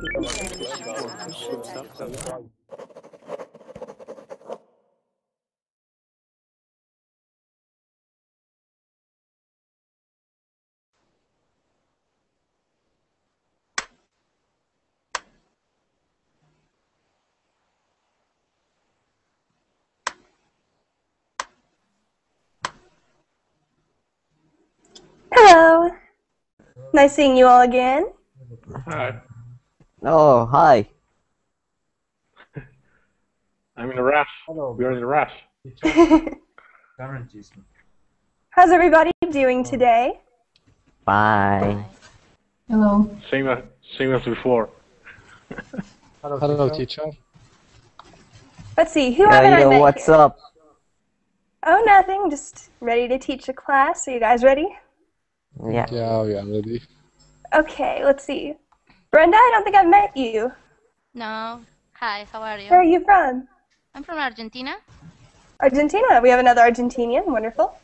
Hello. Nice seeing you all again. Hi. Oh, hi. I'm in a rush. Hello. We are in a rush. How's everybody doing today? Fine. Hello. Same as before. Hello, teacher. Let's see, who haven't I met what's here? up? Oh, nothing. Just ready to teach a class. Are you guys ready? Yeah. Yeah, we are ready. Okay, let's see. Brenda, I don't think I've met you. No. Hi, how are Where are you? you from? I'm from Argentina. Argentina. We have another Argentinian. Wonderful.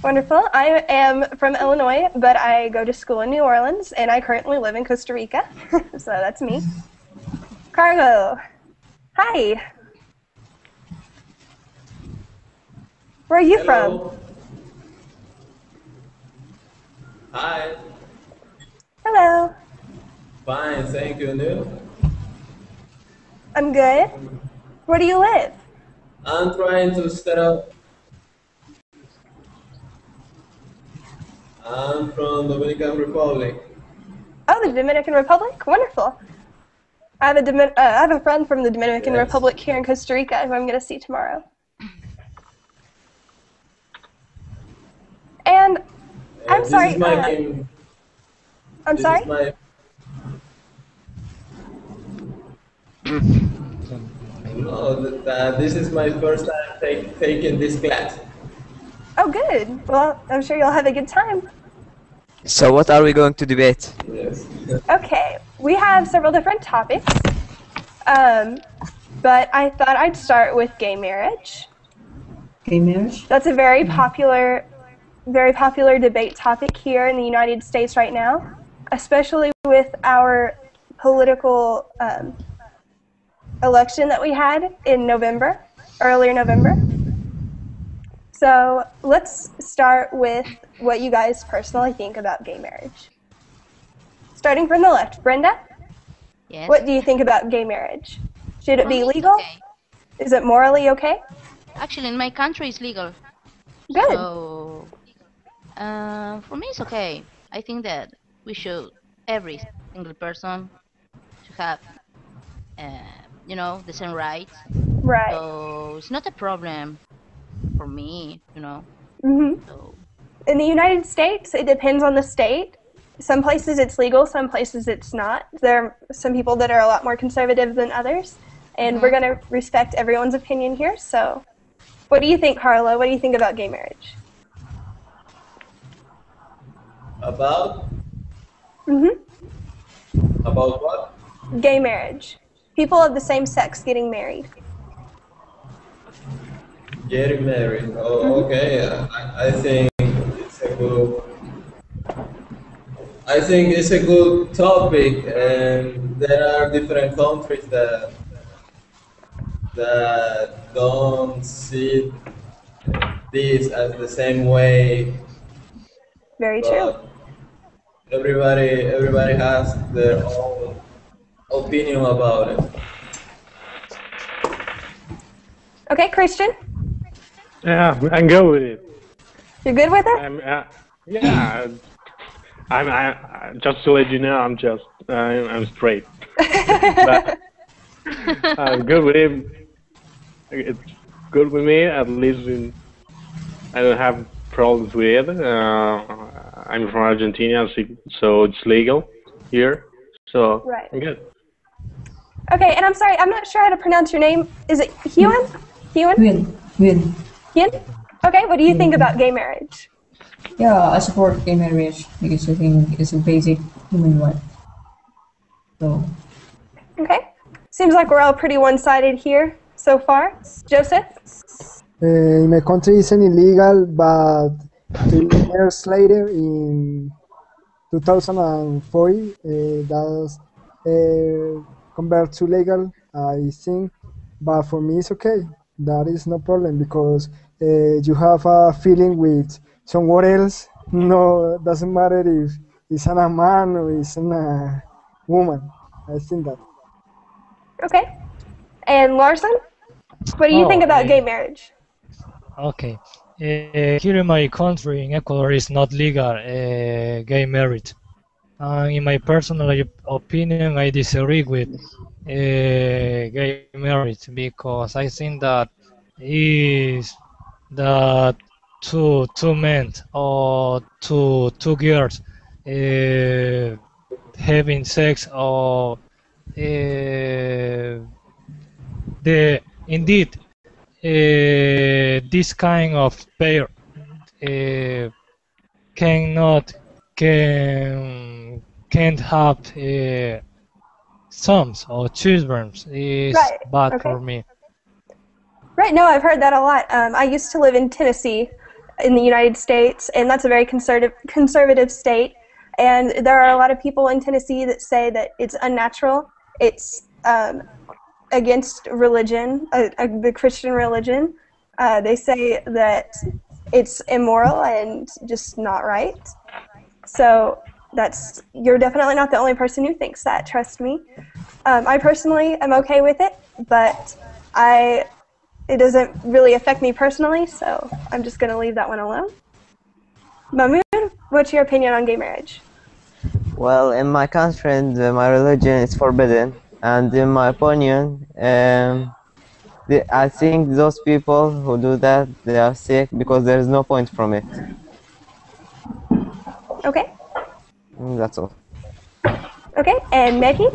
Wonderful. I am from Illinois, but I go to school in New Orleans, and I currently live in Costa Rica. So that's me. Cargo. Hi. Where are you Hello. from? Hi. Hello. Fine, thank you. And you? I'm good. Where do you live? I'm trying to set up. I'm from Dominican Republic. Oh, the Dominican Republic? Wonderful. I have a friend from the Dominican Yes. Republic here in Costa Rica who I'm going to see tomorrow. And I'm This sorry. is my team. I'm This sorry? is my. No, this is my first time taking this class. Oh, good. Well, I'm sure you'll have a good time. So what are we going to debate? Yes. Okay, we have several different topics, but I thought I'd start with gay marriage. Gay marriage? That's a very popular debate topic here in the United States right now, especially with our political election that we had in November, earlier November. So let's start with what you guys personally think about gay marriage. Starting from the left, Brenda, Yes. what do you think about gay marriage? Should it For be me, it's legal? okay. Is it morally okay? Actually, in my country, it's legal. Good. So, for me, it's okay. I think that we should, every single person, should have, the same rights. Right. So it's not a problem for me. hmm So In the United States, it depends on the state. Some places it's legal, some places it's not. There are some people that are a lot more conservative than others, and we're going to respect everyone's opinion here. So what do you think, Carlo? What do you think about gay marriage? About? hmm About what? Gay marriage. People of the same sex getting married. Getting married. Oh, okay. I think it's a good. I think it's a good topic, and there are different countries that don't see this as the same way, Very true. but everybody has their own opinion about it. Okay, Christian, Yeah, I'm good with it. you're good with it? Yeah. Just to let you know, I'm straight. But I'm good with it. It's good with me. At least I don't have problems with it. I'm from Argentina, so it's legal here. So Right. I'm good. Okay, and I'm sorry, I'm not sure how to pronounce your name. Is it Hewan? Hewan? Will. Hewan? Okay, what do you think about gay marriage? Yeah, I support gay marriage because I think it's a basic human right. So, Okay, seems like we're all pretty one-sided here so far. Joseph? In my country, it's illegal, but 2 years later, in 2040, compared to legal, I think. But for me, it's okay. That is no problem because you have a feeling with someone else. No, doesn't matter if it's a man or it's a woman. I think that. Okay. And Larson, what do you think about gay marriage? Okay. Here in my country, in Ecuador, is not legal gay marriage. In my personal opinion, I disagree with gay marriage because I think that is that two men or two girls having sex or the indeed this kind of pair uh, cannot can't have sons or children is Right. bad Okay. for me. Right, no, I've heard that a lot. I used to live in Tennessee in the United States, and that's a very conservative state. And there are a lot of people in Tennessee that say that it's unnatural. It's against religion, the Christian religion. They say that it's immoral and just not right. So you're definitely not the only person who thinks that, trust me. I personally am okay with it, but it doesn't really affect me personally, so I'm just going to leave that one alone. Mahmoud, what's your opinion on gay marriage? Well, in my country and my religion, it's forbidden. And in my opinion, I think those people who do that, they are sick because there is no point from it. Okay. That's all. Okay, and Maggie,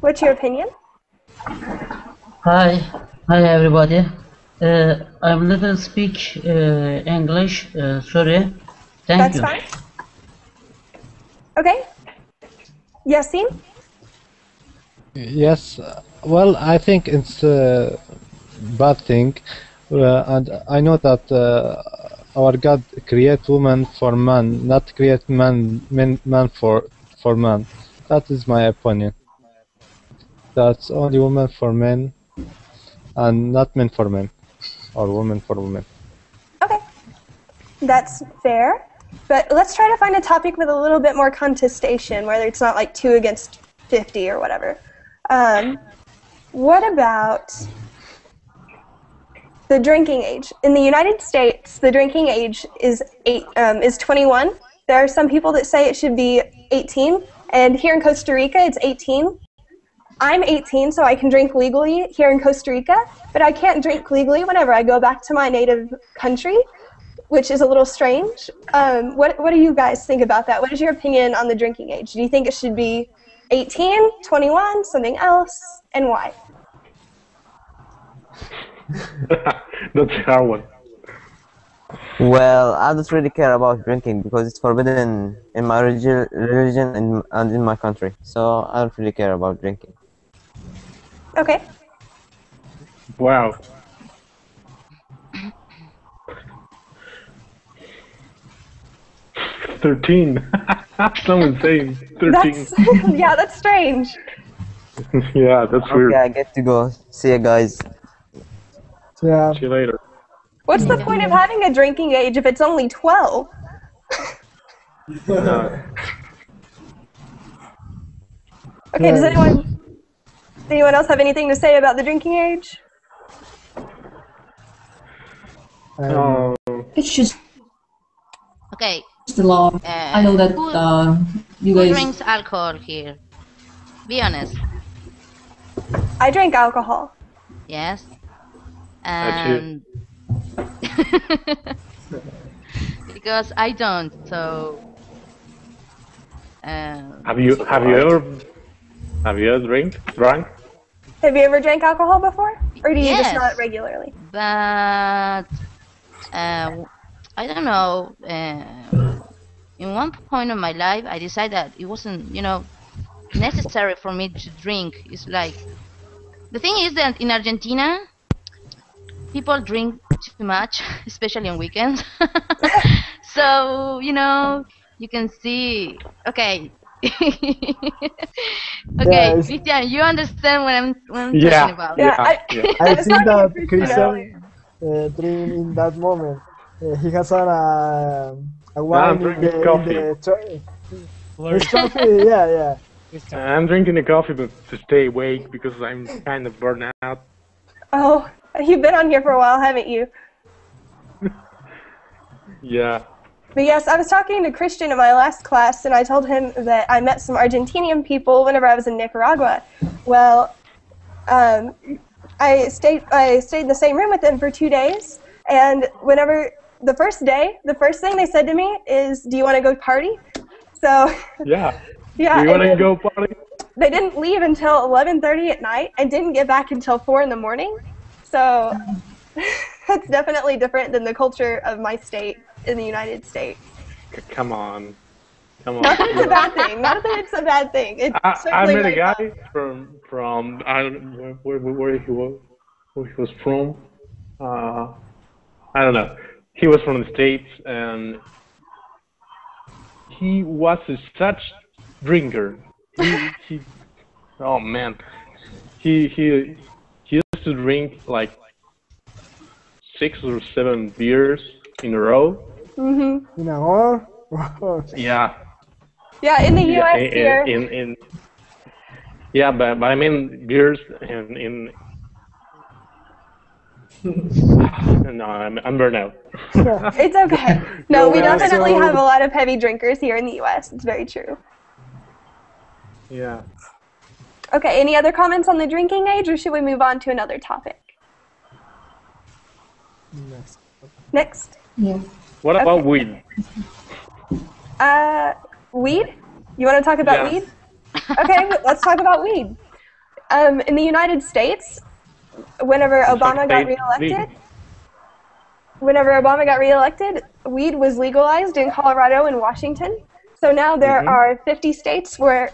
what's your opinion? Hi everybody. I'm little speak English. Sorry. Thank That's you. fine. Okay. Yasin? Yes, well, I think it's a bad thing, and I know that our God create woman for man, not create man for man. That is my opinion. That's only woman for men, and not men for men, or women for women. Okay. That's fair. But let's try to find a topic with a little bit more contestation, where it's not like 2 against 50 or whatever. What about the drinking age? In the United States, the drinking age is 21. There are some people that say it should be 18, and here in Costa Rica, it's 18. I'm 18, so I can drink legally here in Costa Rica, but I can't drink legally whenever I go back to my native country, which is a little strange. What do you guys think about that? What is your opinion on the drinking age? Do you think it should be 18, 21, something else, and why? That's a hard one. Well, I don't really care about drinking because it's forbidden in my religion and in my country. So I don't really care about drinking. Okay. Wow. $13. Someone saying 13. Yeah, that's strange. Yeah, that's weird. Okay, I get to go. See you guys. Yeah. See you later. What's the point of having a drinking age if it's only 12? No. Okay, does anyone else have anything to say about the drinking age? It's just Okay. the law. I know that you Who guys. drinks alcohol here? Be honest. I drink alcohol. Yes. I too. And because I don't, so Have you ever drunk? Have you ever drank alcohol before? Or do you just Yes. not regularly? but I don't know. In one point of my life, I decided that it wasn't, necessary for me to drink. It's like the thing is that in Argentina, people drink too much, especially on weekends. So you can see. Okay, Okay, it's- Christian, you understand what I'm Yeah, talking about. Yeah, I I was think talking to that Christian earlier. Christian dream in that moment. He has a Now I'm wine drinking coffee. His coffee, yeah. Christian. I'm drinking the coffee but to stay awake because I'm kind of burnt out. Oh, you've been on here for a while, haven't you? Yeah. But yes, I was talking to Christian in my last class, and I told him that I met some Argentinian people whenever I was in Nicaragua. Well, I stayed in the same room with them for 2 days, and whenever the first thing they said to me is, "Do you want to go party?" So Yeah. yeah, Do you want and to then go party? they didn't leave until 11:30 at night and didn't get back until 4 in the morning. So that's definitely different than the culture of my state in the United States. Come on. Come on. Not that it's a bad thing. Not that it's a bad thing. It's I certainly met a laid guy back. from I don't know where he was from. I don't know. He was from the States and he was such drinker. He oh man. He used to drink like 6 or 7 beers in a row. Mhm. In a hall. Yeah. Yeah, in the Yeah, U.S. here. yeah, but I mean beers in no, I'm burned out. It's okay. No, we Yeah, definitely so- have a lot of heavy drinkers here in the U.S. It's very true. Yeah. Okay, any other comments on the drinking age, or should we move on to another topic? Next. Yeah. What about Okay. weed? Weed? You want to talk about Yeah. weed? Okay, let's talk about weed. In the United States, whenever Obama got reelected, weed was legalized in Colorado and Washington. So now there are 48 states where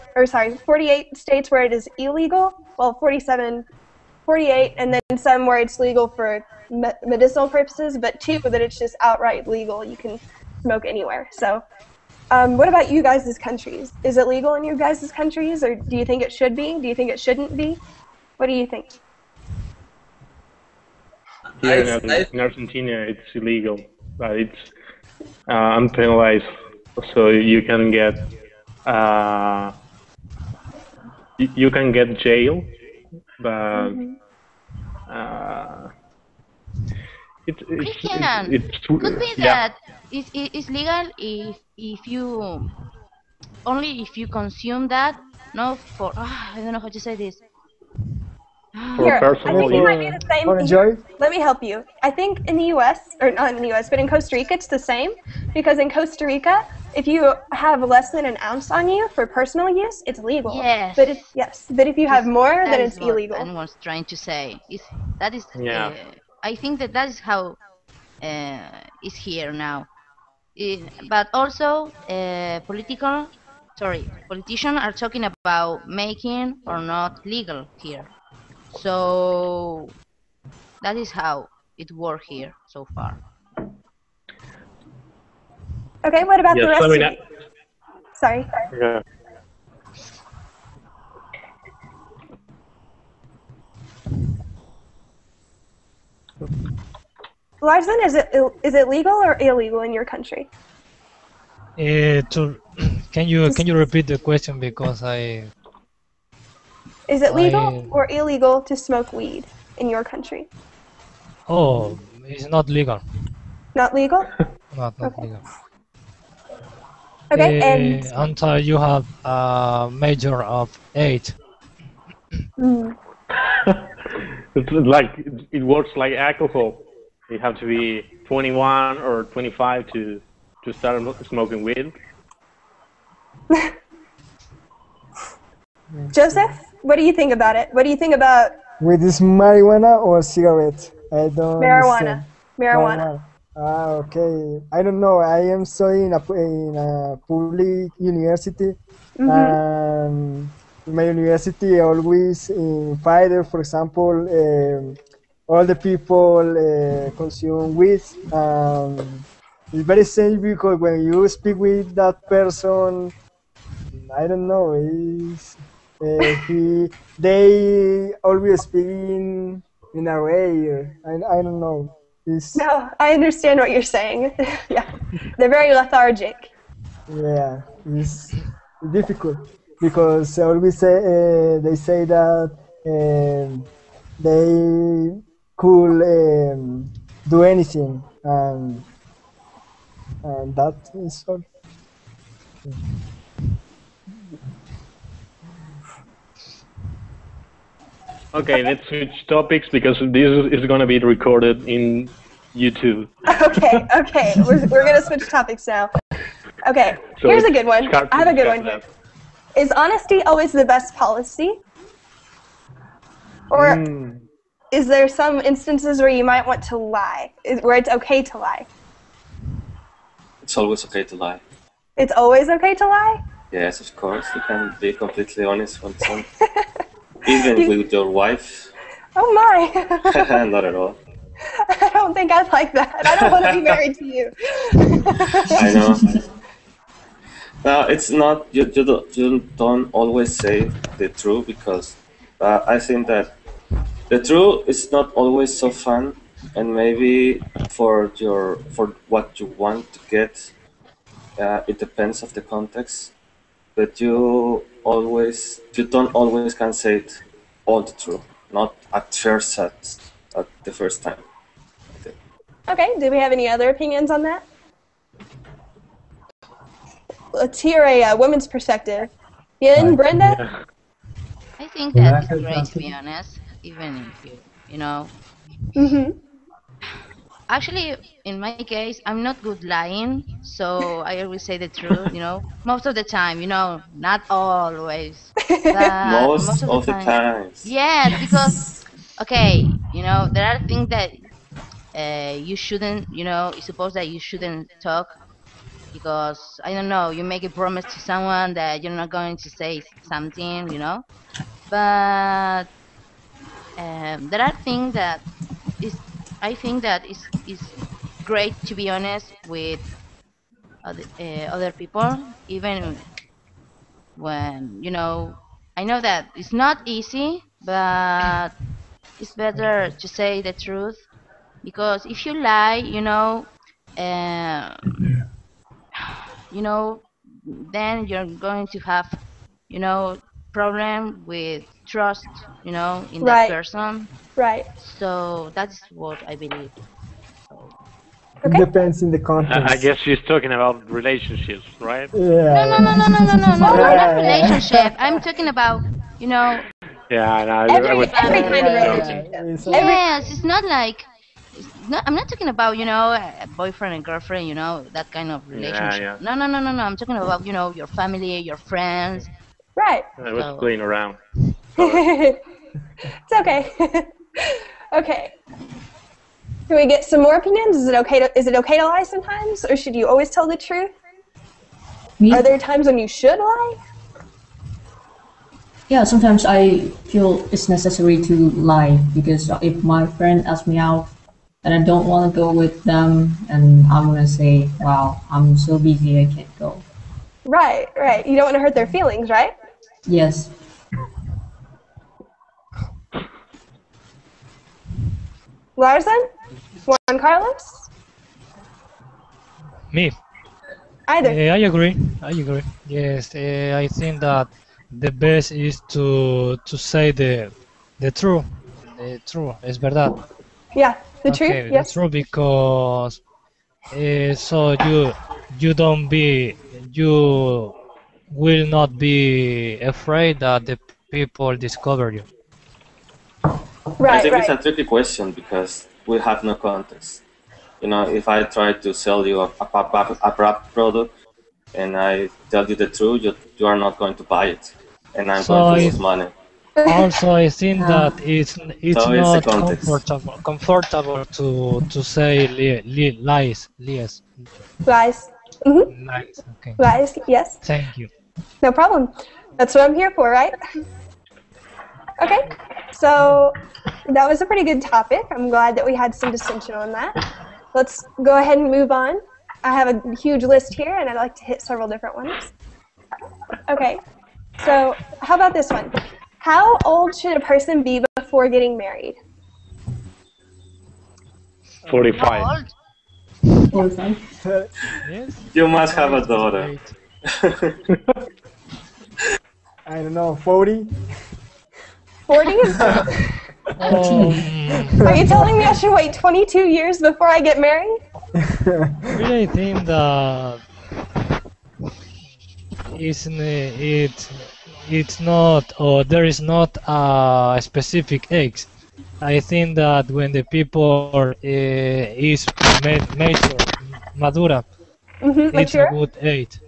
it is illegal. Well, 48, and then some where it's legal for medicinal purposes, but 2 that it's just outright legal. You can smoke anywhere. So, what about you guys' countries? Is it legal in you guys' countries, or do you think it should be? Do you think it shouldn't be? What do you think? Here in Argentina, it's illegal, but it's unpenalized, so you can get you can get jail, but Christian, it's could be yeah. that it's legal if you only if you consume that, no for I don't know how to say this. For Here, I personal think it use. might be the same. For enjoy? Let me help you. I think in the U.S., or not in the U.S., but in Costa Rica, it's the same. Because in Costa Rica, if you have less than an ounce on you for personal use, it's legal. Yes. But if you have more, That then is it's what illegal. I was trying to say. That is. Yeah. I think that is how is here now. But also, politicians are talking about making or not legal here. So that is how it works here so far. Okay, what about the Yes, rest I of mean, you? Sorry. yeah. Larson, is it legal or illegal in your country? Can you repeat the question because I Is it legal I- or illegal to smoke weed in your country? oh it's not legal. Not legal? Not Okay. legal. Okay, and Until you have a major of 8. It's like it works like alcohol. You have to be 21 or 25 to start smoking weed. Joseph, what do you think about it? What do you think about With this marijuana or cigarette? I don't marijuana? understand. Marijuana. Okay. I don't know. I am studying in a public university, and in my university always in Fider, for example, all the people consume weed. It's very strange because when you speak with that person, I don't know. They always speak in a way. I don't know. No, I understand what you're saying. Yeah, they're very lethargic. Yeah, it's difficult because they say that they could do anything, and that is all. Okay, let's switch topics because this is going to be recorded in YouTube. Okay, we're gonna switch topics now. Okay, So here's a it's good one. hard to I have a good discuss one here. that. Is honesty always the best policy? Or is there some instances where you might want to lie, where it's okay to lie? It's always okay to lie. It's always okay to lie? Yes, of course. You can be completely honest with someone. Even with your wife. Oh my. Not at all. I don't think I'd like that. I don't want to be married to you. I know. No, it's not. You don't always say the truth because I think that the truth is not always so fun, and maybe for what you want to get, it depends of the context. But you don't always can say it all the truth, not at the first time. Okay, do we have any other opinions on that? Let's hear a woman's perspective. Yin, Brenda? I think that it's great to be honest, even if you know. Actually, in my case, I'm not good lying, so I always say the truth, most of the time, not always, but Most most of the the times. Yes, because, okay, there are things that you shouldn't, it's supposed that you shouldn't talk because, I don't know, you make a promise to someone that you're not going to say something, but there are things that I think that is great to be honest with other people, even when I know that it's not easy, but it's better to say the truth because if you lie, uh, then you're going to have, problem with trust, in that person. Right. So that's what I believe. It depends in the context. I guess she's talking about relationships, right? Yeah. No, not relationship. I'm talking about, Yeah, no, every kind of relationship. Yes, it's not like, I'm not talking about, a boyfriend and girlfriend, that kind of relationship. Yeah. No. I'm talking about, your family, your friends. Right. I was playing around. It's okay. Okay. Can we get some more opinions? Is it okay to lie sometimes, or should you always tell the truth? Are there times when you should lie? Yeah, sometimes I feel it's necessary to lie because if my friend asks me out and I don't want to go with them, and I'm gonna say, "Wow, I'm so busy, I can't go." Right. You don't want to hurt their feelings, right? Yes. Larson? Juan Carlos? Me. Either. I agree. Yes, I think that the best is to say the truth. The truth, es verdad. Yeah, the Okay, truth. Yes. the truth because so you will not be afraid that the people discover you. I think it's a tricky question because we have no context. If I try to sell you a product and I tell you the truth, you are not going to buy it, and I'm going to lose money. Also, I think that it's So not it's a context. comfortable to say lies. Lies. Lies. Okay. Lies. Yes. Thank you. No problem. That's what I'm here for, right? Okay. So that was a pretty good topic. I'm glad that we had some dissension on that. Let's go ahead and move on. I have a huge list here, and I'd like to hit several different ones. Okay. So, how about this one? How old should a person be before getting married? 45. How old? 45. Yes. You must have a 5 to daughter. 8. I don't know, 40? 40? Are you telling me I should wait 22 years before I get married? Really, I think that it's not, or there is not a specific age. I think that when the people is mature, madura, it's Mature? a good age.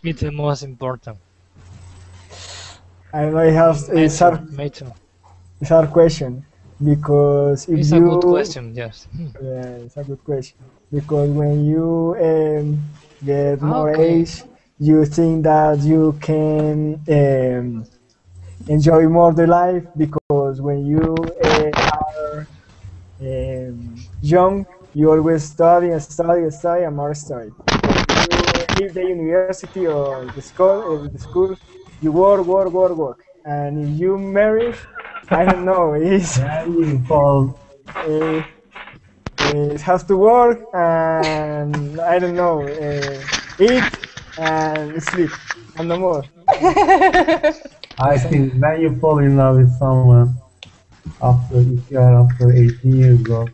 It's the most important. I don't know, it's Mature. it's hard question because if It's a good question, yes. yeah, it's a good question because when you get more Okay. age, you think that you can enjoy more the life because when you are young, you always study and study and study and more study. When you leave the university or the school, you work, work, work, work. And if you marry, I don't know, it has to work and I don't know, eat and sleep and no more. I think when you fall in love with someone if you are after 18 years old,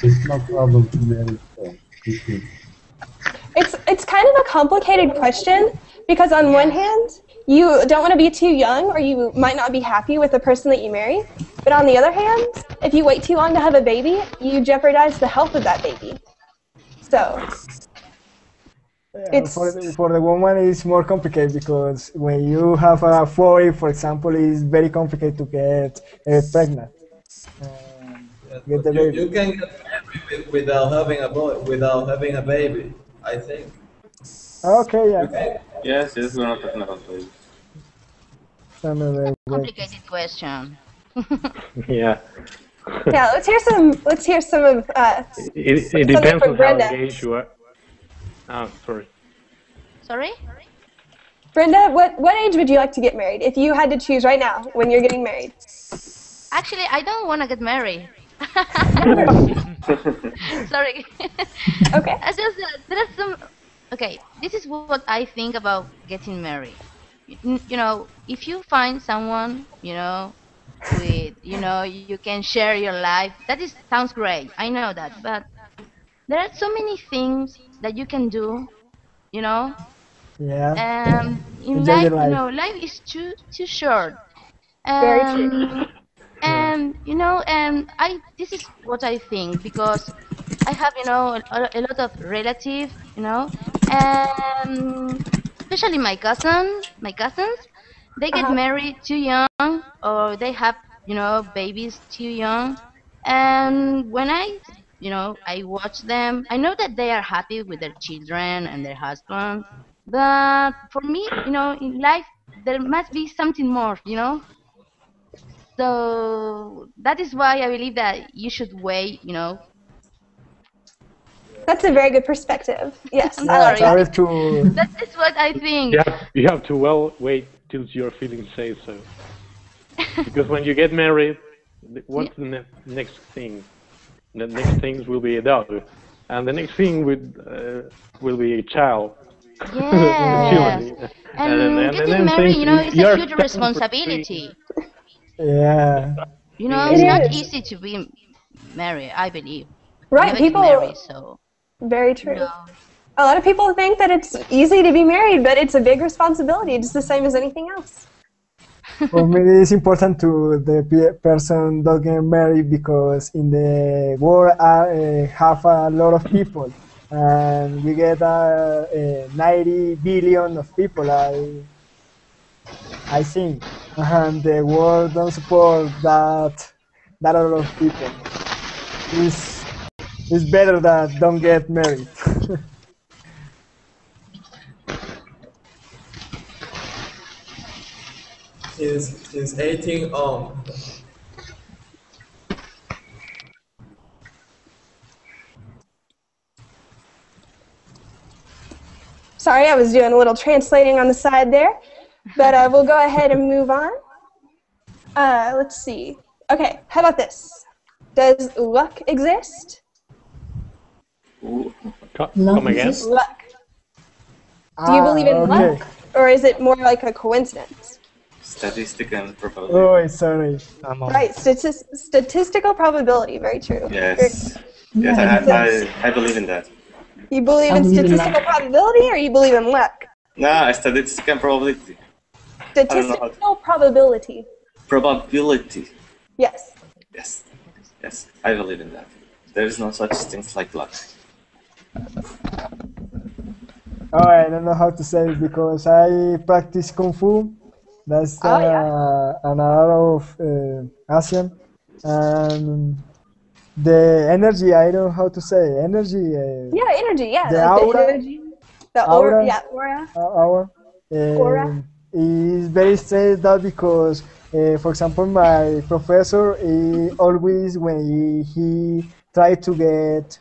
it's no problem to marry so quickly. It's kind of a complicated question because on one hand, you don't want to be too young or you might not be happy with the person that you marry. But on the other hand, if you wait too long to have a baby, you jeopardize the health of that baby. So it's For the woman, it's more complicated because when you have a 40, for example, it's very complicated to get pregnant. Get the baby. You can get married without having a boy, without having a baby, I think. Okay, yeah. Okay. Yes, yes, we're not talking about babies. Complicated question. Yeah. yeah. Let's hear some of It something depends from on how Brenda. engaged you are. Oh, sorry. Sorry? Brenda, what age would you like to get married if you had to choose right now when you're getting married? Actually, I don't want to get married. Sorry. Okay. There's some. Okay, this is what I think about getting married. You know, if you find someone, with, you can share your life. Sounds great. I know that, but there are so many things that you can do. You know, Yeah. in Enjoy the life, life. life is too short. Very true. And this is what I think because I have a lot of relatives, and especially my cousins, they get married too young or they have babies too young, and when I watch them, I know that they are happy with their children and their husband, but for me, in life there must be something more, so that is why I believe that you should wait, That's a very good perspective. Yes, I'm I like sorry. that. That is what I think. You have to wait till your feelings say so. Because when you get married, what's the next thing? The next things will be a daughter, and the next thing will be a child. Yes. And getting married, is a huge responsibility. Yeah. It's not easy to be married, I believe. Right, I never people. get married, so. Very true. A lot of people think that it's easy to be married, but it's a big responsibility, just the same as anything else. For me, it's important to the person don't get married because in the world have a lot of people, and we get 90 billion of people. I think, and the world don't support that a lot of people. It's better that don't get married. Since 18 on. Sorry, I was doing a little translating on the side there. But we'll go ahead and move on. Let's see. Okay, how about this? Does luck exist? Come again? Luck. Do you believe in okay. luck, or is it more like a coincidence? Statistic and probability. Oh, sorry. Right, statistical probability, very true. Yes. Yes, I believe in that. You believe in statistical probability, or you believe in luck? No, statistics and probability. Statistical probability. Probability. Yes. Yes. Yes, I believe in that. There is no such things like luck. Oh, I don't know how to say it because I practice Kung Fu. That's another of Asian. And the energy, I don't know how to say energy. Yeah, energy, yeah. The like aura. The energy. The aura. Yeah, aura. Aura. Aura. Is very strange that because, for example, my professor, he always, when he tried to get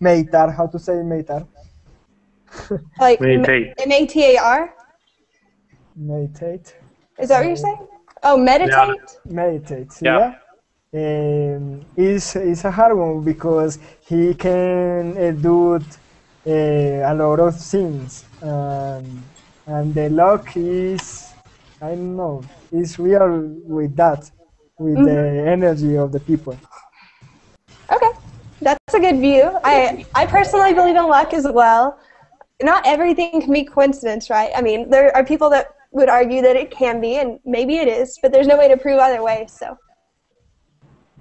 meditar, how to say meditar? Like meditate. M-A-T-A-R? Meditate. Is that what you're saying? Oh, meditate? Yeah. Meditate, yeah. It's a hard one because he can do a lot of things. And the luck is, I don't know, is real with that, with the energy of the people. Okay, that's a good view. I personally believe in luck as well. Not everything can be coincidence, right? I mean, there are people that would argue that it can be, and maybe it is, but there's no way to prove either way, so.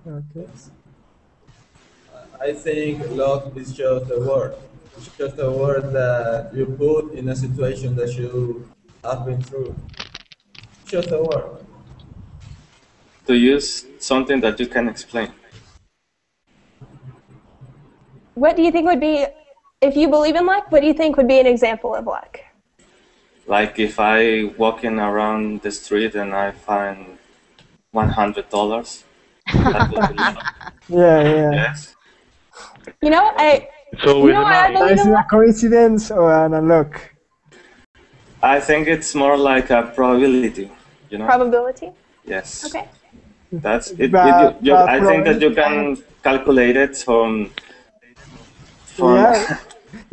Okay. I think luck is just a word. It's just a word that you put in a situation that you have been through. It's just a word. To use something that you can explain. What do you think would be, if you believe in luck, what do you think would be an example of luck? Like if I walking around the street and I find $100. That would be luck. Yeah. Yes. You know, I believe Is in it a luck. coincidence or an luck? I think it's more like a probability, you know? Probability? Yes. Okay. That's it. But I think that you can calculate it from Yeah,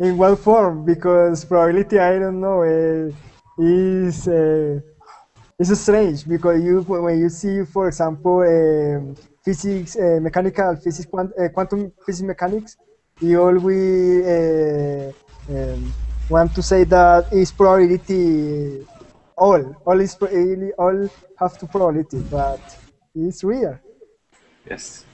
in what form? Because probability, I don't know, is strange because when you see, for example, physics, mechanical physics, quantum physics mechanics, you always want to say that is probability all have to probability, but it's real. Yes.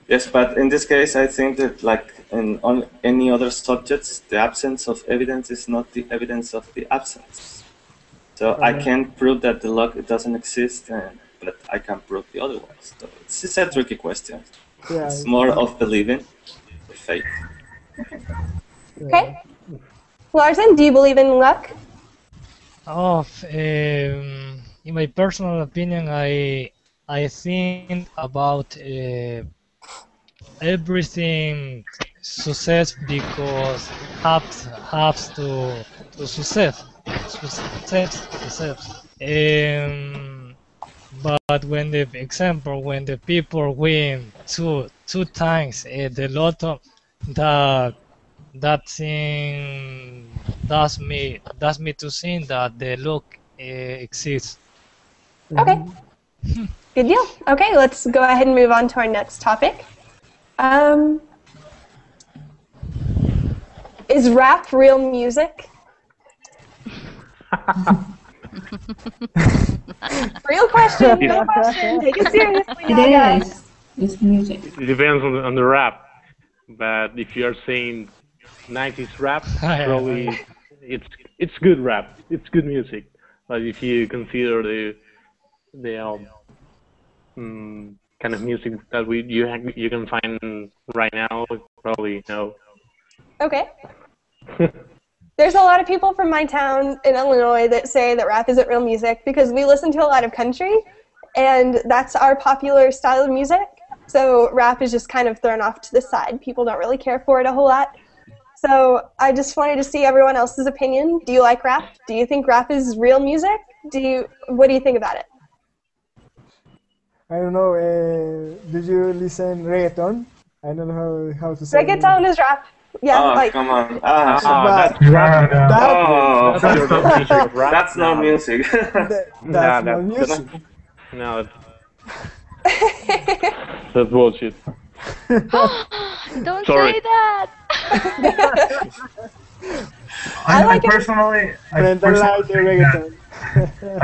Yes, but in this case, I think that like on any other subjects, the absence of evidence is not the evidence of the absence. So I can't prove that the luck doesn't exist, but I can prove the other ones. So it's a tricky question. Yeah, it's more of believing, or faith. Okay. Larson, do you believe in luck? In my personal opinion, I think about everything success because has to success. But when the people win two times the lotto, that thing does me to think that the luck exists. Okay. Good deal. Okay, let's go ahead and move on to our next topic. Is rap real music? Real question, real question. Take it seriously now, guys. It's music. It depends on the rap, but if you are saying 90s rap, probably it's good rap. It's good music. But if you consider the kind of music that you can find right now, probably no. Okay. There's a lot of people from my town in Illinois that say that rap isn't real music because we listen to a lot of country, and that's our popular style of music. So rap is just kind of thrown off to the side. People don't really care for it a whole lot. So I just wanted to see everyone else's opinion. Do you like rap? Do you think rap is real music? What do you think about it? I don't know. Do you listen reggaeton? I don't know how to say. Reggaeton is rap. Yeah, Oh, like. come on. that's That's not music. That's not music. No, that's bullshit. Don't Sorry. say that. I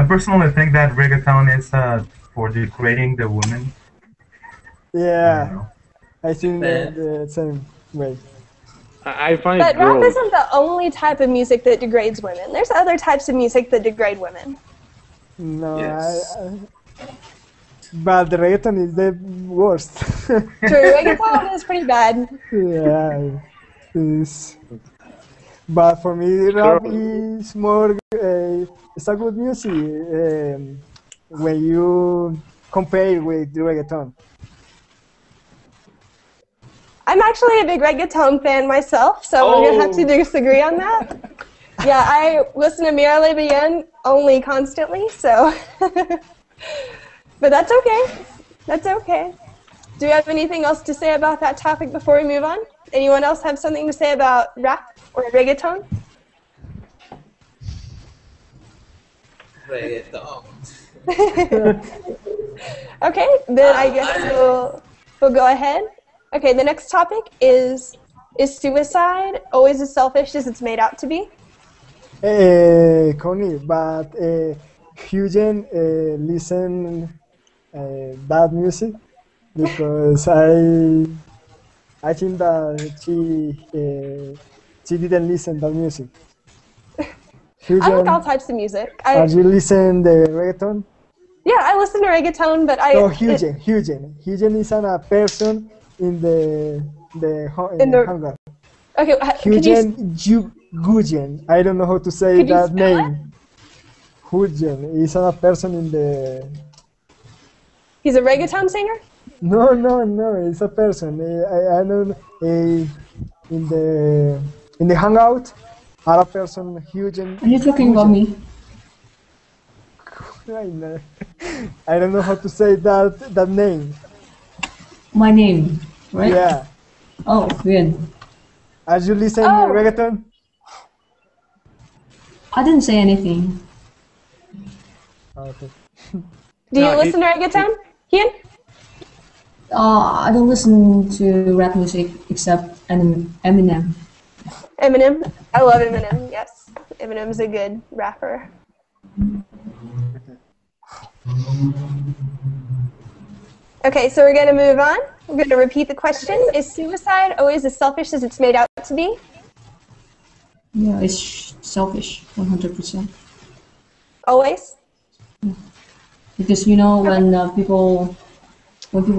personally think that reggaeton is for degrading the women. Yeah, I think the same way. I find But it rap gross. isn't the only type of music that degrades women. There's other types of music that degrade women. No, Yes. but the reggaeton is the worst. True, reggaeton is pretty bad. Yeah, it's, but for me, rap is more. It's a good music when you compare with the reggaeton. I'm actually a big reggaeton fan myself, so we're gonna have to disagree on that. Yeah, I listen to Mira Le Bien only constantly, so. But that's okay. That's okay. Do you have anything else to say about that topic before we move on? Anyone else have something to say about rap or reggaeton? Reggaeton. Okay, then I guess we'll go ahead. Okay, the next topic is suicide always as selfish as it's made out to be? Connie, but Eugen listen that music because I think that she didn't listen that music. I like all types of music. Have you listen the reggaeton? Yeah, I listen to reggaeton, but No, Eugen is a person in the hangar. Okay, Gujen. I don't know how to say Could you that spell name. Gujen is a person in the. He's a reggaeton singer? No, it's a person. I don't. In the hangout, are a person huge. Are you talking about me? I don't know how to say that name. My name, right? Yeah. Oh, good. As you listen to reggaeton? I didn't say anything. Okay. Do you listen to reggaeton, Ian? I don't listen to rap music except Eminem. Eminem? I love Eminem, yes. Eminem's a good rapper. Okay, so we're going to move on. We're going to repeat the question. Is suicide always as selfish as it's made out to be? Yeah, it's selfish, 100%. Always? Because when people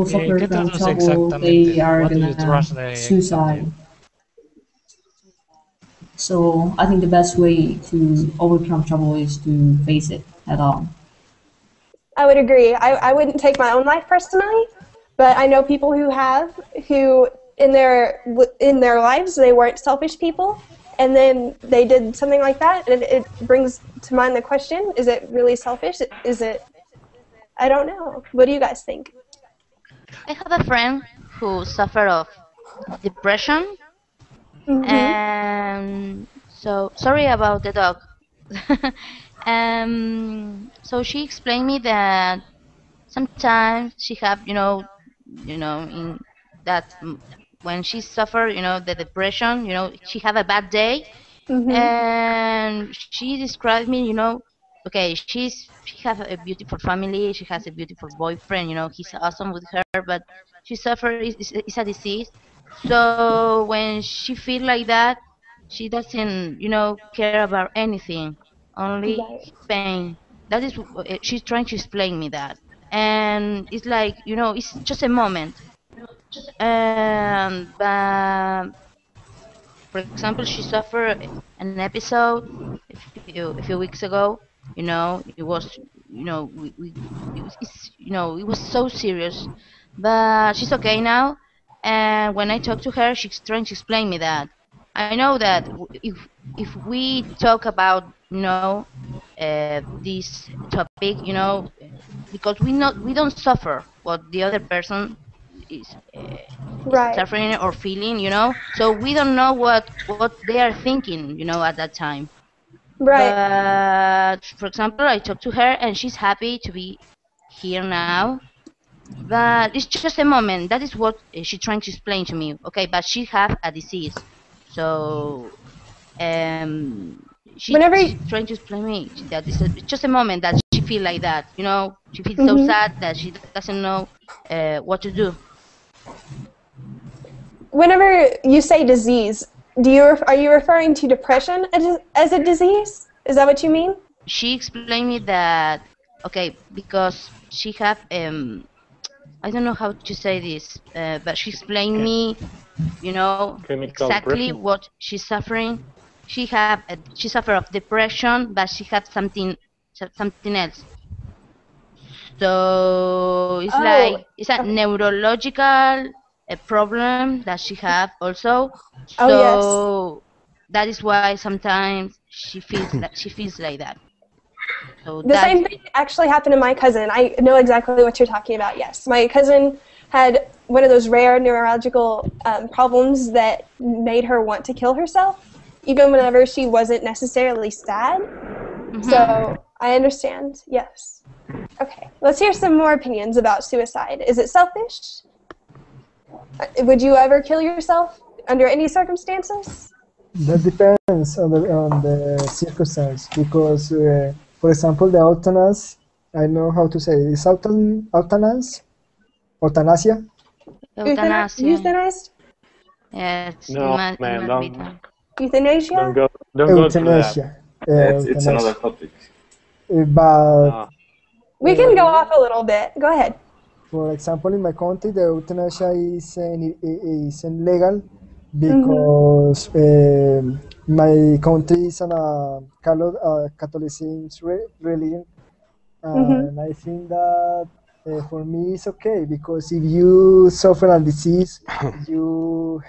suffer ¿Qué from traduce trouble, exactamente? they are What do you gonna translate suicide. So I think the best way to overcome trouble is to face it head on. I would agree. I wouldn't take my own life personally, but I know people who in their lives they weren't selfish people, and then they did something like that, and it brings to mind the question: is it really selfish? Is it? I don't know. What do you guys think? I have a friend who suffered of depression, and so sorry about the dog. So she explained me that sometimes she have in that when she suffer the depression, she have a bad day, and she described me, okay, she have a beautiful family, she has a beautiful boyfriend, he's awesome with her, but she suffers is a disease. So when she feel like that, she doesn't care about anything, only Right. pain. That is she's trying to explain me that, and it's like it's just a moment. And for example, she suffered an episode a few weeks ago. It was it was so serious, but she's okay now. And when I talk to her, she's trying to explain me that. I know that if we talk about this topic, because we don't suffer what the other person is Right. suffering or feeling, so we don't know what they are thinking, at that time. Right. But for example, I talked to her and she's happy to be here now. But it's just a moment. That is what she's trying to explain to me. Okay, but she have a disease, so um, Whenever. she's trying to explain me that it's just a moment that she feel like that. She feels so Mhm. sad that she doesn't know what to do. Whenever you say disease, are you referring to depression as a disease? Is that what you mean? She explained me that okay, because she have I don't know how to say this, but she explained me, Chemical exactly depression. what she's suffering. She suffer of depression, but she had something else. So it's Oh. like it's a Okay. neurological problem that she have also. Oh yes. So that is why sometimes she feels like that. So The that same thing actually happened to my cousin. I know exactly what you're talking about. Yes, my cousin had one of those rare neurological problems that made her want to kill herself, even whenever she wasn't necessarily sad. So I understand. Yes. Okay. Let's hear some more opinions about suicide. Is it selfish? Would you ever kill yourself under any circumstances? That depends on the circumstance because, for example, the euthanasia, I know how to say it. Is euthanasia? Euthanasia? euthanasia. Euthanized? Yes, No, it man, must be done. Euthanasia? don't go through that. Euthanasia. It's another Euthanasia. topic. But No. We can go off a little bit. Go ahead. for example, in my country, the euthanasia is illegal because my country is on a Catholicism religion, and I think that for me it's okay because if you suffer a disease, you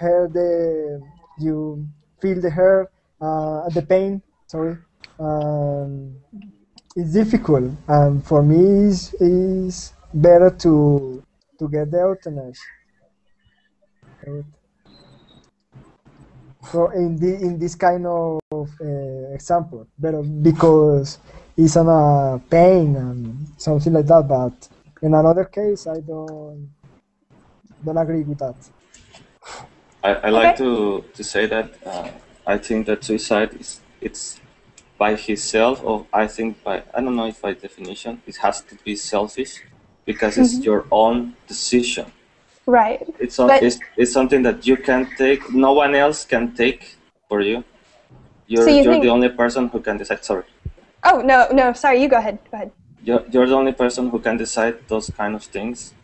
feel the hurt, the pain. Sorry. Um, it's difficult, and for me, is better to get the euthanasia. So in this kind of example, better because it's on a pain and something like that. But in another case, I don't agree with that. I like to say that I think that suicide it's by himself, or I think I don't know if by definition it has to be selfish because it's your own decision. Right. It's something that you can take. No one else can take for you. So you You're think? the only person who can decide. Sorry. Oh no! Sorry, you go ahead. Go ahead. You're the only person who can decide those kind of things.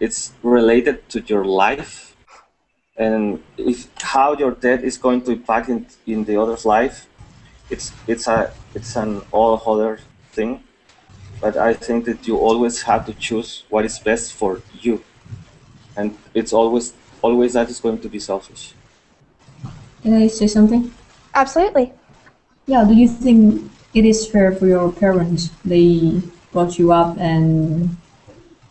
It's related to your life, and if how your death is going to impact in the other's life. It's an all other thing, but I think that you always have to choose what is best for you, and it's always that is going to be selfish. Can I say something? Absolutely. Yeah, do you think it is fair for your parents? They brought you up and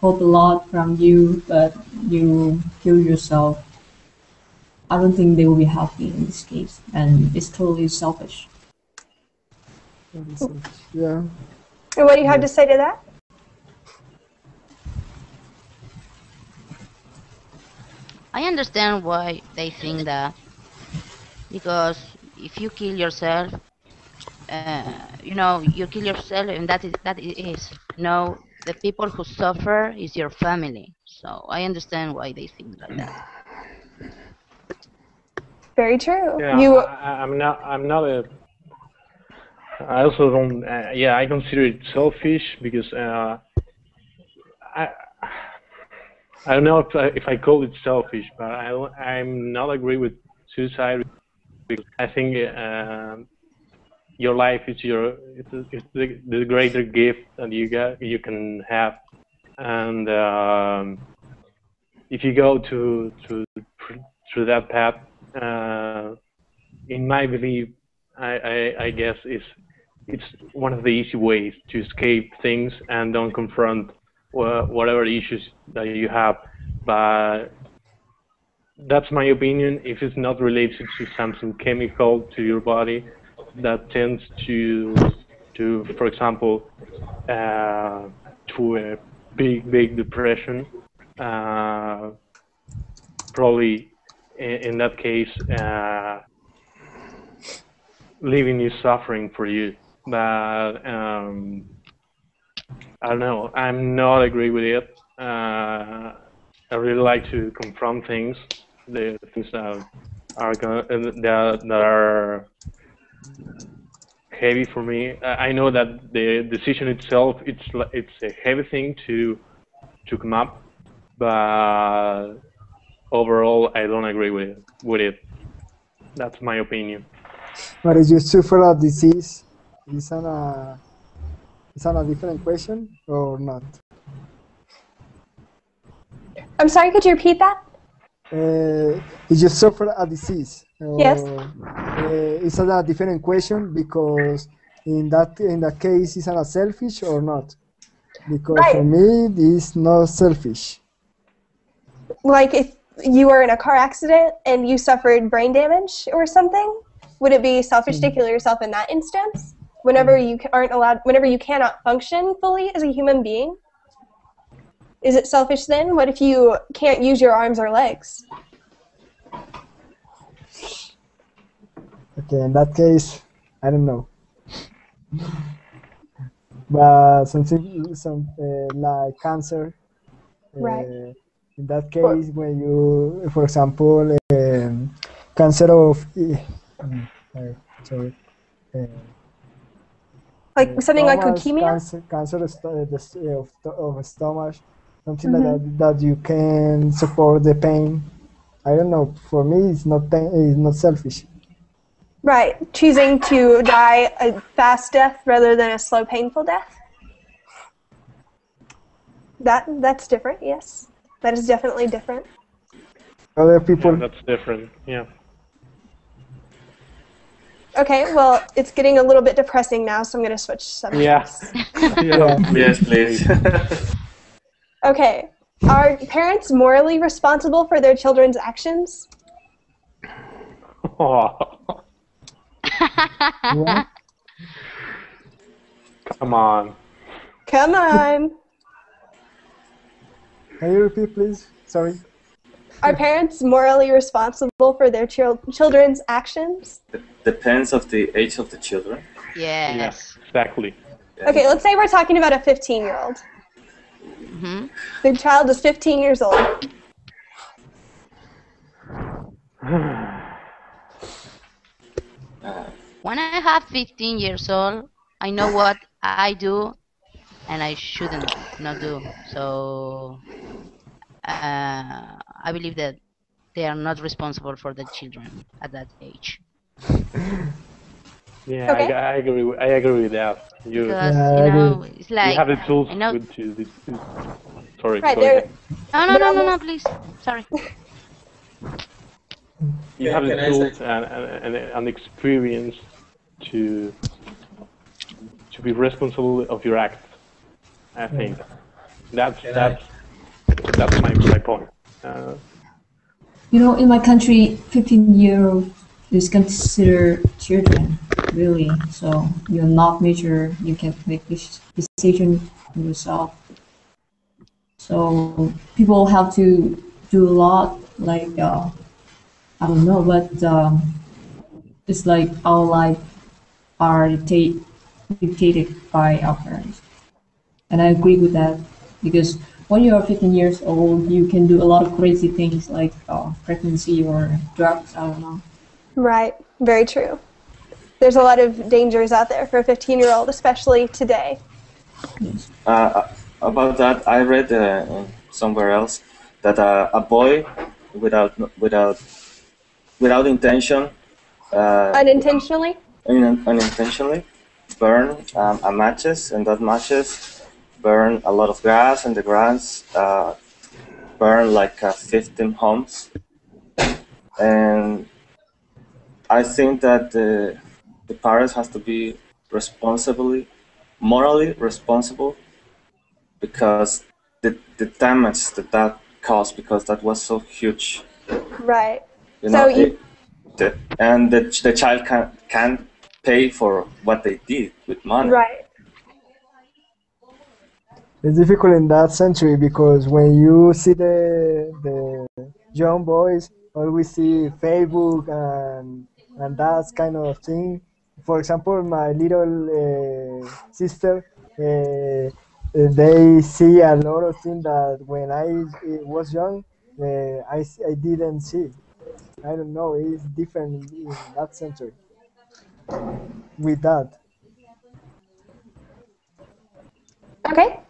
hope a lot from you, but you kill yourself. I don't think they will be happy in this case, and it's totally selfish. Yeah. And what do you have to say to that? I understand why they think that, because if you kill yourself, you kill yourself, and that is the people who suffer is your family. So I understand why they think like that. Very true. Yeah, I'm not a. I also don't. Yeah, I consider it selfish because I I don't know if I call it selfish, but I'm not agree with suicide because I think your life is it's the greater gift that you can have, and if you go to through that path, in my belief, I guess it's one of the easy ways to escape things and don't confront whatever issues that you have. But that's my opinion. If it's not related to something chemical to your body, that tends to for example, to a big depression. Probably in that case, living is suffering for you. But I don't know. I'm not agree with it. I really like to confront things, the things that that are heavy for me. I know that the decision itself, it's a heavy thing to come up, but overall, I don't agree with it. That's my opinion. But if you suffer a disease, is on a different question or not? I'm sorry, could you repeat that? If you suffer a disease, Yes. is that a different question? Because in that case, is that selfish or not? Because Right. for me, it's not selfish. Like if you were in a car accident and you suffered brain damage or something, would it be selfish to kill yourself in that instance? Whenever you whenever you cannot function fully as a human being? Is it selfish then? What if you can't use your arms or legs? Okay, in that case, I don't know. But some like cancer. Right. In that case, when you, for example, cancer of, sorry, Like something like stomach, leukemia? cancer of stomach, something like that you can support the pain. I don't know. For me, it's not pain. It's not selfish. Right. Choosing to die a fast death rather than a slow, painful death? That's different, yes. That is definitely different. Other people. Yeah, that's different. Yeah. Okay, well, it's getting a little bit depressing now, so I'm going to switch subjects. Yeah. Yes, please. Okay. Are parents morally responsible for their children's actions? Oh, What? come on. Come on. Can you repeat, please? Sorry. Are parents morally responsible for their children's actions? Depends of the age of the children. Yes. Yes, exactly. Okay, let's say we're talking about a 15-year-old. Mm-hmm. The child is 15 years old. When I have 15 years old, I know what I do and I shouldn't not do. So I believe that they are not responsible for the children at that age. Yeah, Okay. I agree with that. You Because you know it's you like have the tools I know. to sorry, Right, go there. ahead. No, please. Sorry. You have the Can I tools say- and experience to be responsible of your acts. I think that's my point. You know, in my country, 15-year-old is considered children, really. So you're not mature. You can't make this decision yourself. So people have to do a lot, like I don't know, but it's like our life are dictated by our parents, and I agree with that because when you are 15 years old, you can do a lot of crazy things like pregnancy or drugs. I don't know. Right, very true. There's a lot of dangers out there for a 15-year-old, especially today. About that, I read somewhere else that a boy without intention, Unintentionally? unintentionally, burn a matches, and that matches burn a lot of grass, and the grass burn like 15 homes, and I think that the parents has to be morally responsible, because the damage that caused, because that was so huge. Right. You So know, you and the child can't pay for what they did with money. right. It's difficult in that century because when you see the young boys always see Facebook and that kind of thing. For example, my little sister, they see a lot of things that when I was young, I didn't see. I don't know. It's different in that century with that. Okay.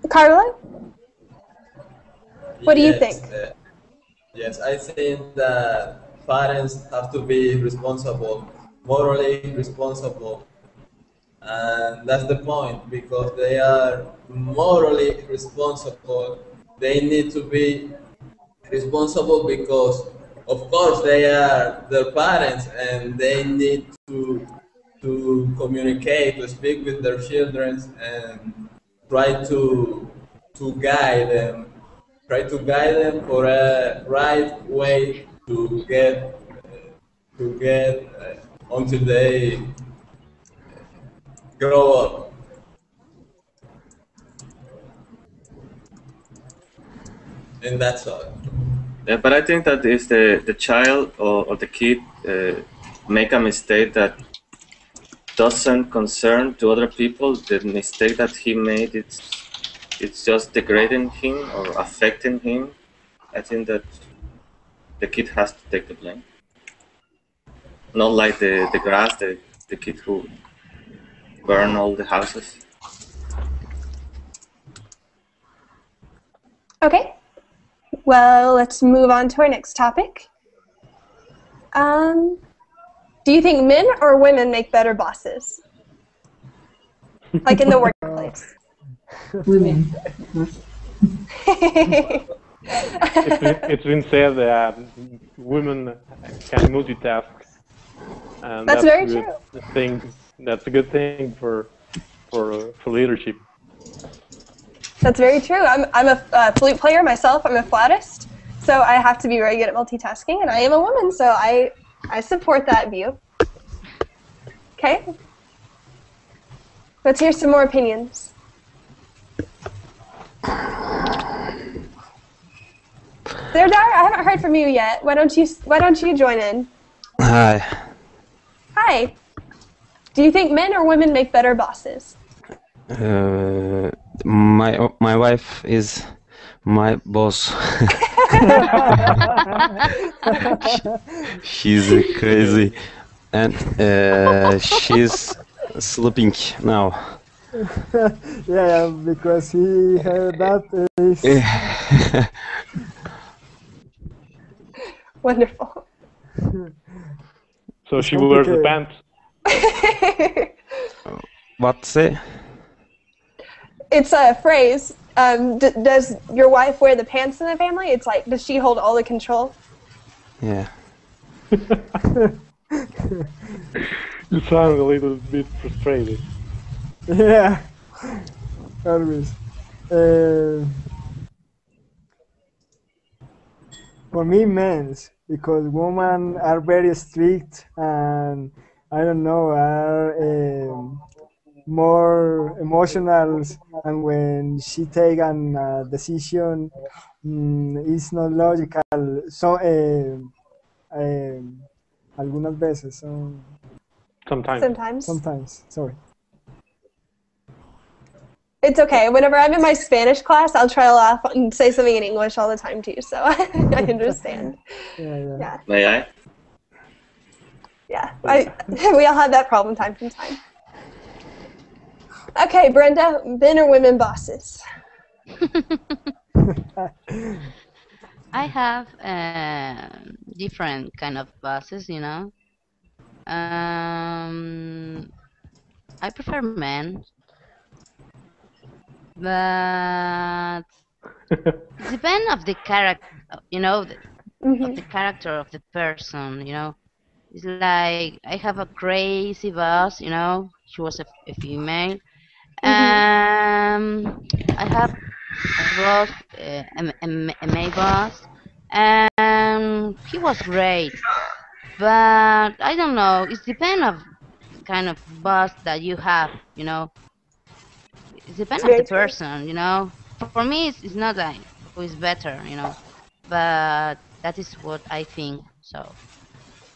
Carlo, what do you think? Yes, yes, I think that parents have to be responsible, morally responsible, and that's the point, because they are morally responsible. They need to be responsible because, of course, they are their parents and they need to communicate, to speak with their children and try to guide them, for a right way to get until they grow up. And that's all. Yeah, but I think that if the child or the kid make a mistake that doesn't concern to other people, the mistake that he made, it's just degrading him or affecting him. I think that the kid has to take the blame. Not like the grass, the kid who burned all the houses. Okay. Well, let's move on to our next topic. Do you think men or women make better bosses? Like in the workplace? Women. It's been said that women can multitask, and That's very a good true. thing. That's a good thing for leadership. That's very true. I'm a flute player myself. I'm a flautist, so I have to be very good at multitasking, and I am a woman, so I support that view. Okay. Let's hear some more opinions. Serdar, I haven't heard from you yet. Why don't you join in? Hi. Hi. Do you think men or women make better bosses? My wife is my boss. She's crazy, and she's sleeping now. Yeah, because he heard that. Wonderful. So she wears the pants. What say? It's a phrase. Does your wife wear the pants in the family? It's like, does she hold all the control? Yeah. You sound a little bit frustrated. Yeah, always. For me, men's, because women are very strict and I don't know, are more emotional, and when she take an decision, it's not logical. So, algunas veces, sometimes, sorry. It's okay. Whenever I'm in my Spanish class, I'll try to laugh and say something in English all the time too, so I understand. Yeah. May I? Yeah, we all have that problem time from time. Okay, Brenda, men or women bosses? I have different kind of bosses, you know. I prefer men, but it depends of the character, you know, of the character of the person, you know. It's like I have a crazy boss, you know. She was a female. I have a boss, a male boss, and he was great. But I don't know. It depends of kind of boss that you have, you know. It It's depends of very the true. person, you know. For me, it's not like who is better, you know. But that is what I think. So.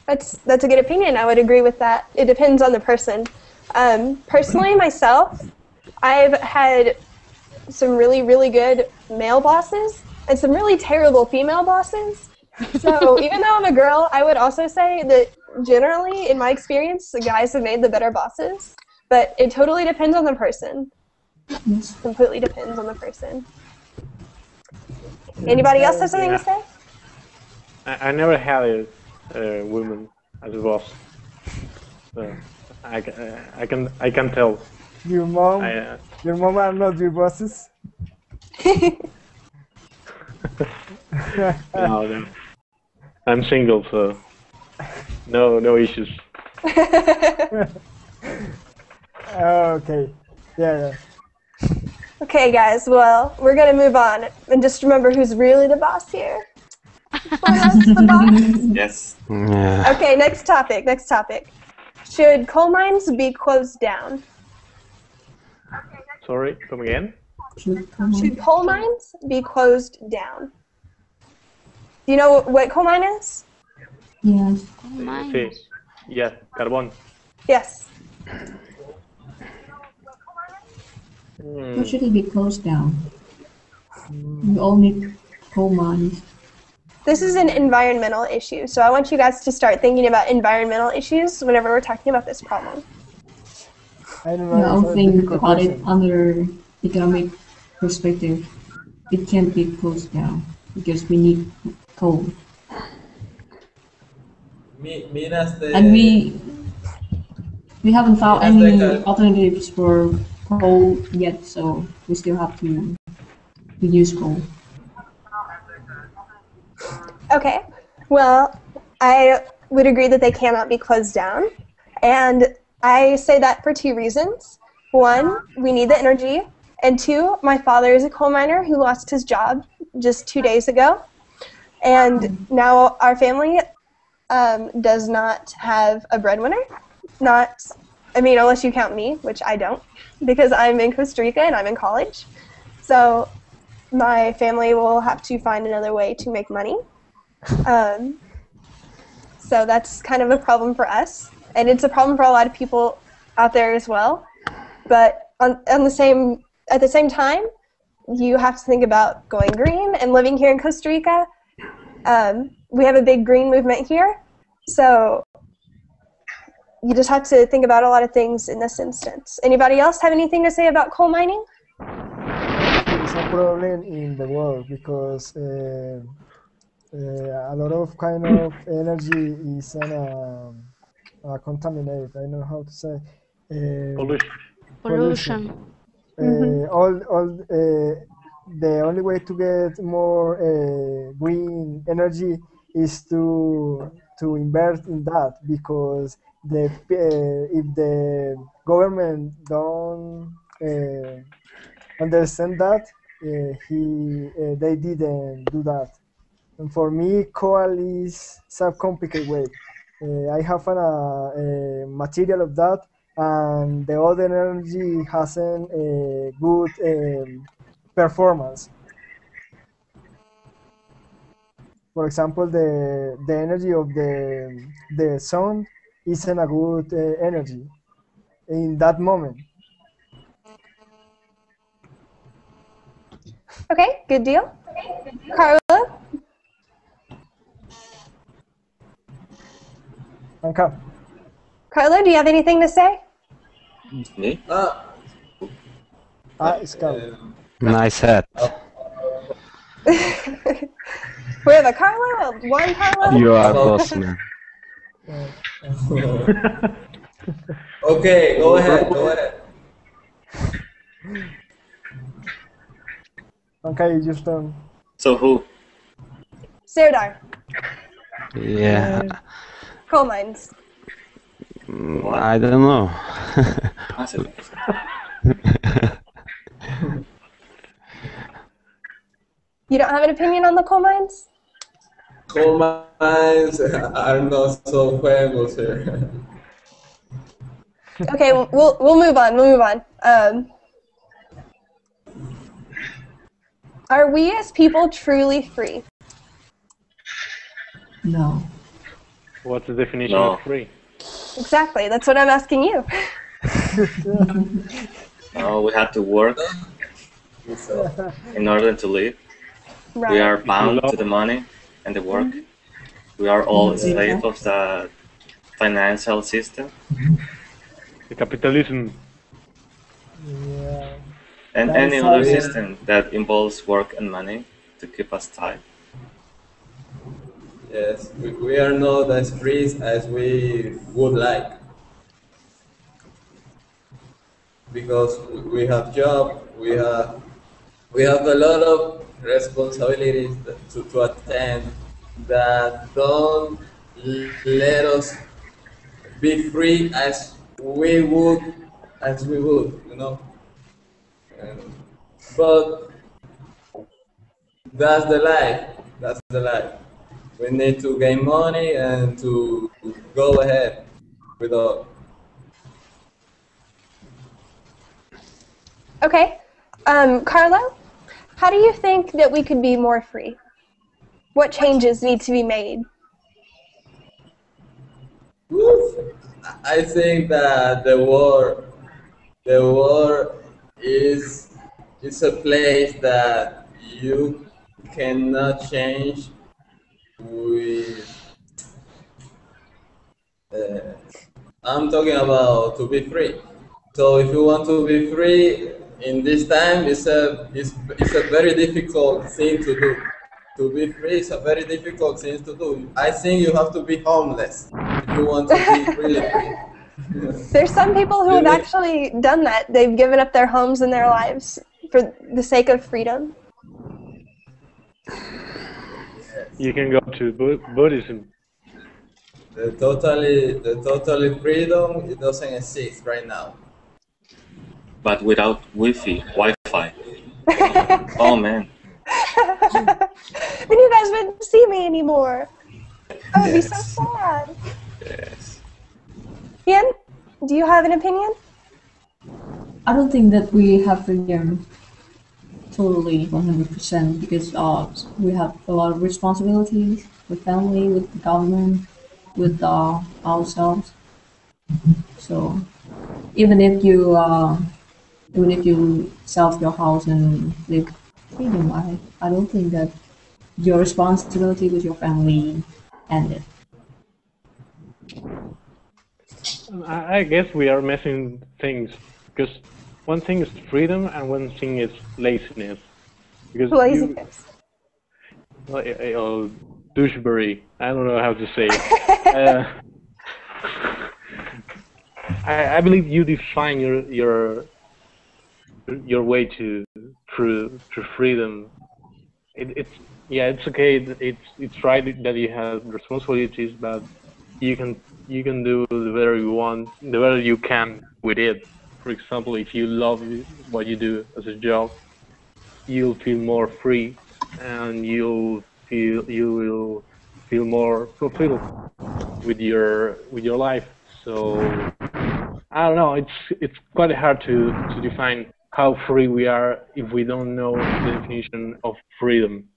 That's a good opinion. I would agree with that. It depends on the person. Personally, myself, I've had some really, really good male bosses and some really terrible female bosses. So even though I'm a girl, I would also say that generally, in my experience, the guys have made the better bosses. But it totally depends on the person. Completely depends on the person. Anybody else have something to say? I never had a woman as a boss. So I can tell. Your mom are not your bosses? No. I'm single, so no issues. Okay. Yeah. Okay, guys. Well, we're gonna move on, and just remember who's really the boss here. The boss. Yes. Yeah. Okay. Next topic. Should coal mines be closed down? Sorry, come again? Should coal mines be closed down? Do you know what coal mine is? Yes. Sí. Yes, carbón. Yes. Why should it be closed down? We all need coal mines. This is an environmental issue, so I want you guys to start thinking about environmental issues whenever we're talking about this problem. I don't know. I'll think about it under economic perspective. It can't be closed down because we need coal. And we haven't found any alternatives for coal yet, so we still have to use coal. Okay, well, I would agree that they cannot be closed down, and I say that for two reasons. One, we need the energy, and two, my father is a coal miner who lost his job just 2 days ago, and now our family does not have a breadwinner. Unless you count me, which I don't, because I'm in Costa Rica and I'm in college. So my family will have to find another way to make money. So that's kind of a problem for us, and it's a problem for a lot of people out there as well. But at the same time, you have to think about going green and living here in Costa Rica. We have a big green movement here, so you just have to think about a lot of things in this instance. Anybody else have anything to say about coal mining? It's a problem in the world because a lot of kind of energy is contaminated. I don't know how to say. Pollution. The only way to get more green energy is to invest in that, because if the government don't understand that, they didn't do that. And for me, coal is a complicated way. I have a material of that, and the other energy hasn't a good performance. For example, the energy of the sun isn't a good energy in that moment. Okay, good deal. Carlo? Carlo, do you have anything to say? Me? It's Carlo. Nice hat. We have a Carlo, one Carlo. You are boss man. Okay, go ahead. Okay, just done. So who? Serdar. Yeah. Coal mines. I don't know. You don't have an opinion on the coal mines? Coal mines are not so famous here. Okay, we'll move on. We'll move on. Are we as people truly free? No. What's the definition No. of free? Exactly. That's what I'm asking you. No, we have to work in order to live. Right. We are bound to the money and the work. We are all slaves of the financial system. The capitalism. Yeah. And That any is other how- system that involves work and money to keep us tied. Yes, we are not as free as we would like. Because we have job, we have a lot of responsibilities to attend that don't let us be free as we would, you know. But that's the life. That's the life. We need to gain money and to go ahead with all. Okay. Carlo, how do you think that we could be more free? What changes need to be made? I think that the war is a place that you cannot change with. I'm talking about to be free. So if you want to be free in this time, it's a very difficult thing to do. To be free is a very difficult thing to do. I think you have to be homeless if you want to be really free. There's some people who have actually done that. They've given up their homes and their lives for the sake of freedom. You can go to Buddhism. The totally freedom, it doesn't exist right now. But without Wi-Fi. Oh man. Then you guys wouldn't see me anymore. Oh, it'd be so sad. Yes. Ian, do you have an opinion? I don't think that we have freedom totally 100% because we have a lot of responsibilities with family, with the government, with ourselves. So even if you sell your house and live freedom, I don't think that your responsibility with your family ended. I guess we are messing things because one thing is freedom and one thing is laziness. Because Laziness. doucheberry. I don't know how to say it. I believe you define your way to freedom. It's okay. It's right that you have responsibilities, but you can do the better you want, the better you can with it. For example, if you love what you do as a job, you'll feel more free, and you will feel more fulfilled with your life. So I don't know. It's quite hard to define how free we are if we don't know the definition of freedom.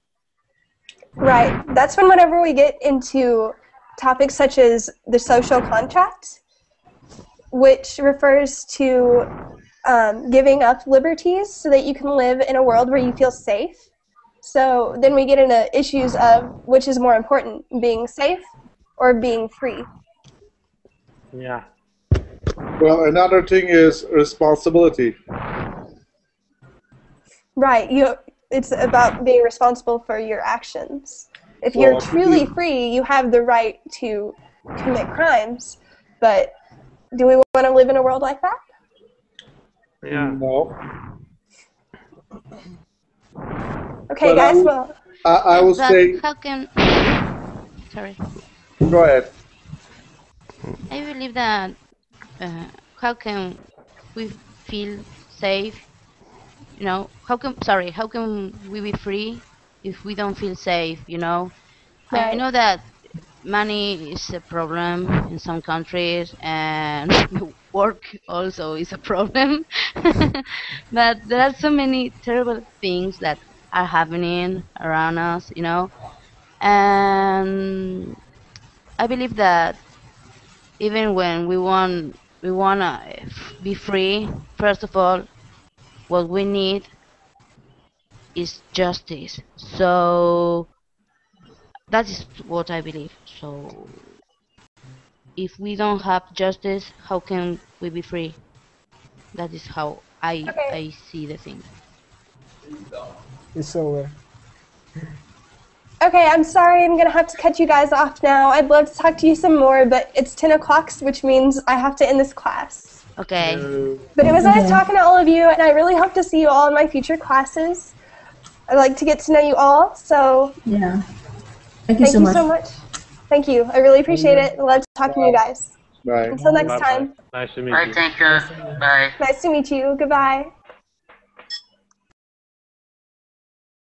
Right. That's whenever we get into topics such as the social contract, which refers to giving up liberties so that you can live in a world where you feel safe. So then we get into issues of which is more important, being safe or being free. Yeah. Well, another thing is responsibility. Right. It's about being responsible for your actions. If you're truly free, you have the right to commit crimes, but do we want to live in a world like that? Yeah. No. Okay, But guys, well... I will But say... how can... Sorry. Go ahead. I believe that how can we feel safe? How can we be free if we don't feel safe? I Right. know that money is a problem in some countries, and work also is a problem. But there are so many terrible things that are happening around us. And I believe that even when we wanna be free, first of all, what we need is justice. So that is what I believe. So if we don't have justice, how can we be free? That is how I Okay. I see the thing. It's over. Okay, I'm sorry, I'm gonna have to cut you guys off now. I'd love to talk to you some more, but it's 10 o'clock, which means I have to end this class. Okay. But it was nice talking to all of you, and I really hope to see you all in my future classes. I'd like to get to know you all, so Yeah. Thank you so much. Thank you. I really appreciate it. I love talking to you guys. Bye. Until next Bye-bye. time. Nice to meet Bye, you. thank you. Bye. Nice to meet you. Goodbye.